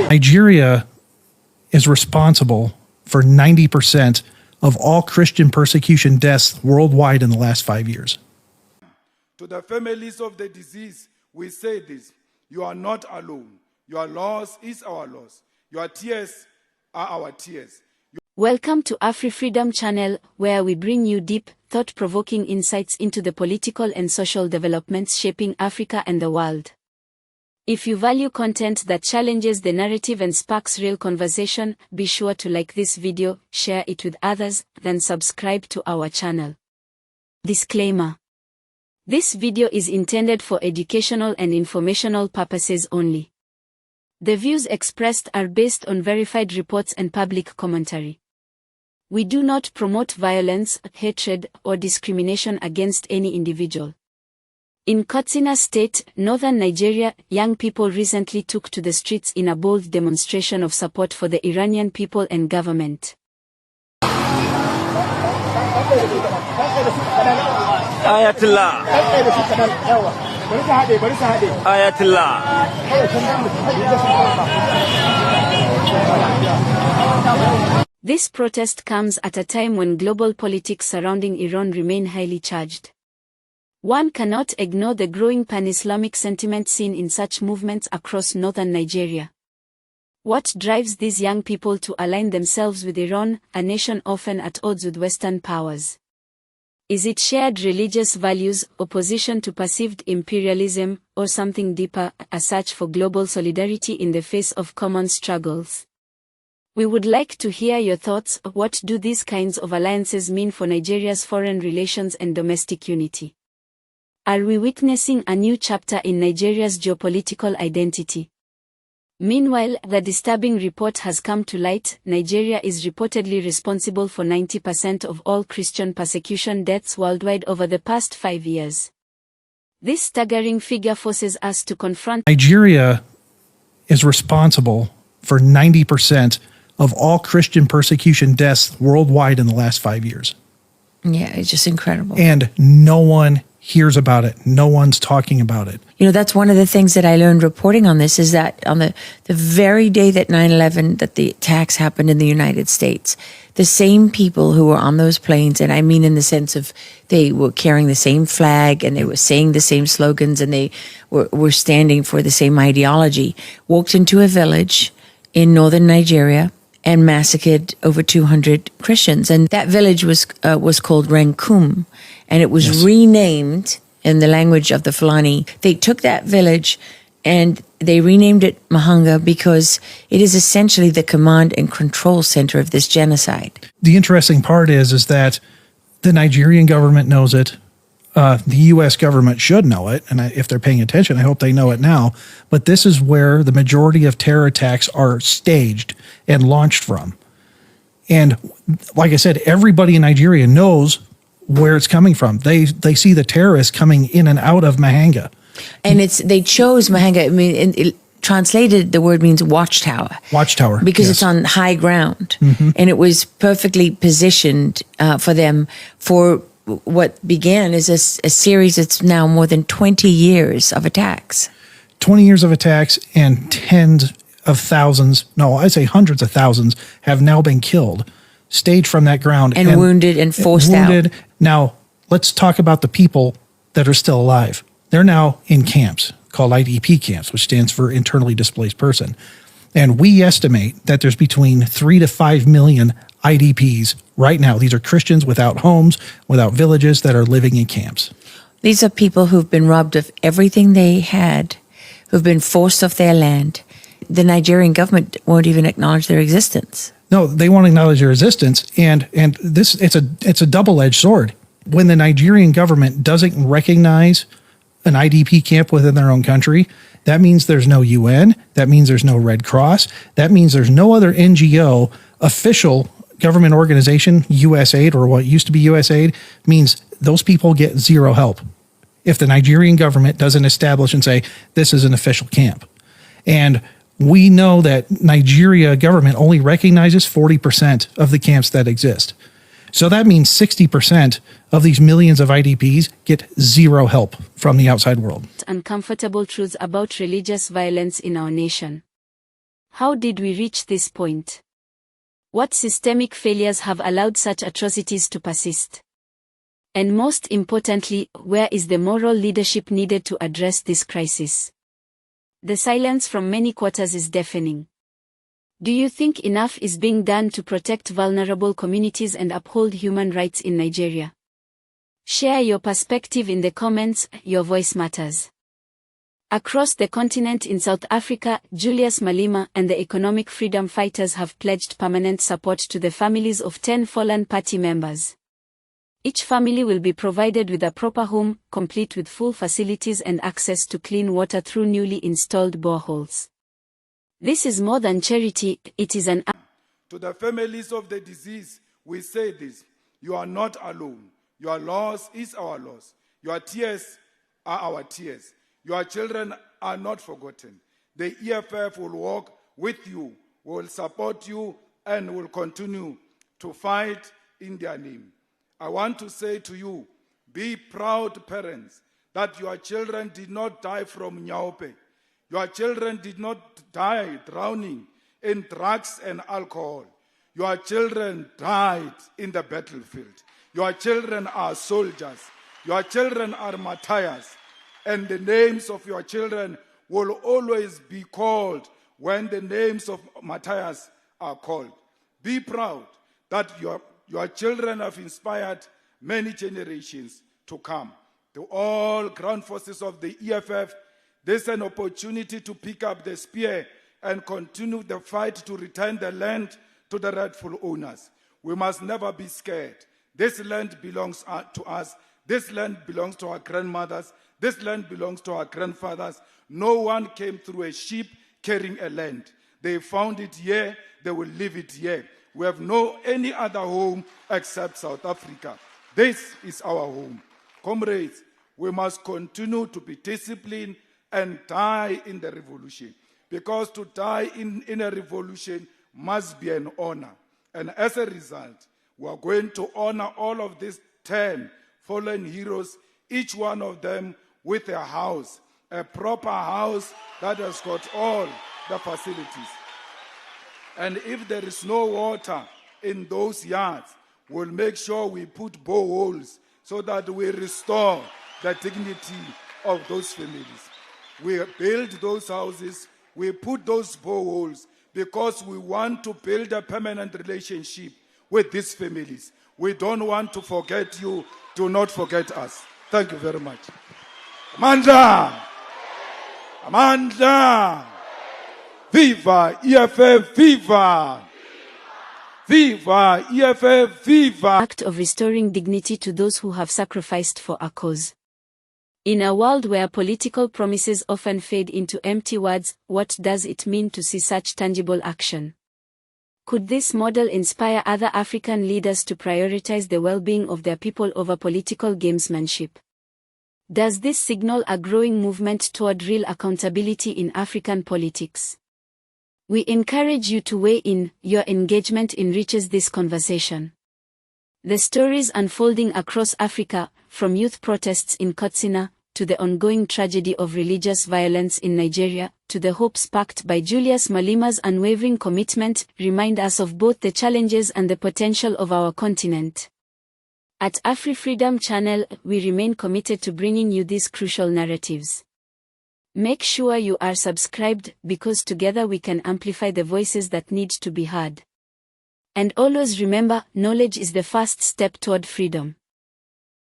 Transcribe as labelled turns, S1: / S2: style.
S1: Nigeria is responsible for 90% of all Christian persecution deaths worldwide in the last 5 years.
S2: To the families of the deceased, we say this: you are not alone. Your loss is our loss. Your tears are our tears.
S3: Welcome to AfriFreedomChannel, where we bring you deep, thought-provoking insights into the political and social developments shaping Africa and the world. If you value content that challenges the narrative and sparks real conversation, be sure to like this video, share it with others, then subscribe to our channel. Disclaimer: this video is intended for educational and informational purposes only. The views expressed are based on verified reports and public commentary. We do not promote violence, hatred, or discrimination against any individual. In Katsina State, northern Nigeria, young people recently took to the streets in a bold demonstration of support for the Iranian people and government.
S4: Ayatollah. Ayatollah.
S3: This protest comes at a time when global politics surrounding Iran remain highly charged. One cannot ignore the growing Pan-Islamic sentiment seen in such movements across northern Nigeria. What drives these young people to align themselves with Iran, a nation often at odds with Western powers? Is it shared religious values, opposition to perceived imperialism, or something deeper, a search for global solidarity in the face of common struggles? We would like to hear your thoughts. What do these kinds of alliances mean for Nigeria's foreign relations and domestic unity? Are we witnessing a new chapter in Nigeria's geopolitical identity? Meanwhile, the disturbing report has come to light: Nigeria is reportedly responsible for 90% of all Christian persecution deaths worldwide over the past 5 years. This staggering figure forces us to confront.
S1: Nigeria is responsible for 90% of all Christian persecution deaths worldwide in the last 5 years.
S5: Yeah, it's just incredible.
S1: And no one hears about it. No one's talking about it.
S5: You know, that's one of the things that I learned reporting on this, is that on the very day that 9/11, that the attacks happened in the United States, the same people who were on those planes, and I mean in the sense of they were carrying the same flag and they were saying the same slogans and they were standing for the same ideology, walked into a village in northern Nigeria and massacred over 200 Christians. And that village was called Rankum, and it was renamed in the language of the Fulani. They took that village and they renamed it Mahanga because it is essentially the command and control center of this genocide.
S1: The interesting part is that the Nigerian government knows it. The U.S. government should know it, and if they're paying attention, I hope they know it now. But this is where the majority of terror attacks are staged and launched from. And like I said, everybody in Nigeria knows where it's coming from. They see the terrorists coming in and out of Mahanga.
S5: And they chose Mahanga. I mean, translated, the word means watchtower. Watchtower. Because it's on high ground. Mm-hmm. And it was perfectly positioned for them for what began as a series that's now more than 20 years of attacks.
S1: 20 years of attacks, and tens of thousands, no, I'd say hundreds of thousands, have now been killed, staged from that ground.
S5: And wounded and forced out.
S1: Now, let's talk about the people that are still alive. They're now in camps called IDP camps, which stands for Internally Displaced Person. And we estimate that there's between 3 to 5 million IDPs right now. These are Christians without homes, without villages, that are living in camps.
S5: These are people who've been robbed of everything they had, who've been forced off their land. The Nigerian government won't even acknowledge their existence.
S1: No, they won't acknowledge their existence, and this it's a double-edged sword. When the Nigerian government doesn't recognize an IDP camp within their own country, that means there's no UN, that means there's no Red Cross, that means there's no other NGO, official government organization, USAID, or what used to be USAID, means those people get zero help if the Nigerian government doesn't establish and say, this is an official camp. And we know that Nigeria government only recognizes 40% of the camps that exist. So that means 60% of these millions of IDPs get zero help from the outside world.
S3: Uncomfortable truths about religious violence in our nation. How did we reach this point? What systemic failures have allowed such atrocities to persist? And most importantly, where is the moral leadership needed to address this crisis? The silence from many quarters is deafening. Do you think enough is being done to protect vulnerable communities and uphold human rights in Nigeria? Share your perspective in the comments, your voice matters. Across the continent in South Africa, Julius Malema and the economic freedom fighters have pledged permanent support to the families of 10 fallen party members. Each family will be provided with a proper home, complete with full facilities and access to clean water through newly installed boreholes. This is more than charity, it is an...
S2: To the families of the deceased, we say this: you are not alone. Your loss is our loss. Your tears are our tears. Your children are not forgotten. The EFF will walk with you, will support you, and will continue to fight in their name. I want to say to you, be proud parents that your children did not die from Nyaope. Your children did not die drowning in drugs and alcohol. Your children died in the battlefield. Your children are soldiers. Your children are martyrs. And the names of your children will always be called when the names of martyrs are called. Be proud that your children have inspired many generations to come. To all ground forces of the EFF, this is an opportunity to pick up the spear and continue the fight to return the land to the rightful owners. We must never be scared. This land belongs to us. This land belongs to our grandmothers. This land belongs to our grandfathers. No one came through a ship carrying a land. They found it here. They will leave it here. We have no any other home except South Africa. This is our home. Comrades, we must continue to be disciplined and die in the revolution. Because to die in a revolution must be an honor. And as a result, we are going to honor all of these 10 fallen heroes, each one of them with a house, a proper house that has got all the facilities. And if there is no water in those yards, we'll make sure we put boreholes so that we restore the dignity of those families. We build those houses, we put those boreholes because we want to build a permanent relationship with these families. We don't want to forget you. Do not forget us. Thank you very much. Amandla! Amandla! Viva EFF, viva! Viva EFF, viva!
S3: Act of restoring dignity to those who have sacrificed for our cause. In a world where political promises often fade into empty words, what does it mean to see such tangible action? Could this model inspire other African leaders to prioritize the well-being of their people over political gamesmanship? Does this signal a growing movement toward real accountability in African politics? We encourage you to weigh in. Your engagement enriches this conversation. The stories unfolding across Africa, from youth protests in Katsina, to the ongoing tragedy of religious violence in Nigeria, to the hope sparked by Julius Malema's unwavering commitment, remind us of both the challenges and the potential of our continent. At AfriFreedomChannel, we remain committed to bringing you these crucial narratives. Make sure you are subscribed, because together we can amplify the voices that need to be heard. And always remember, knowledge is the first step toward freedom.